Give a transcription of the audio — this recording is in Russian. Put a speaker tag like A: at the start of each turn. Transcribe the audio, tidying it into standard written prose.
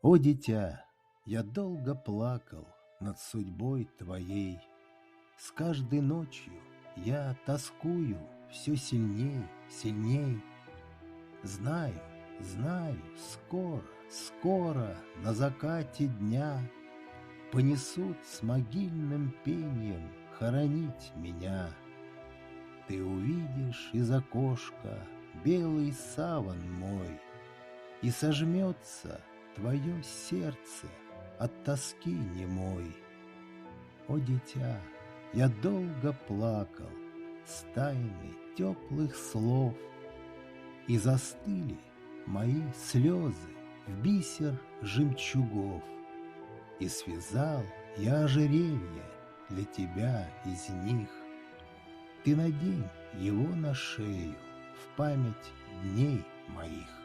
A: О, дитя, я долго плакал над судьбой твоей. С каждой ночью я тоскую все сильней, сильней. Знаю, знаю, скоро, скоро на закате дня понесут с могильным пением хоронить меня. Ты увидишь из окошка белый саван мой, и сожмется твое сердце от тоски немой. О, дитя, я долго плакал с тайны теплых слов, и застыли мои слезы в бисер жемчугов, и связал я ожерелье для тебя из них. Ты надень его на шею в память дней моих.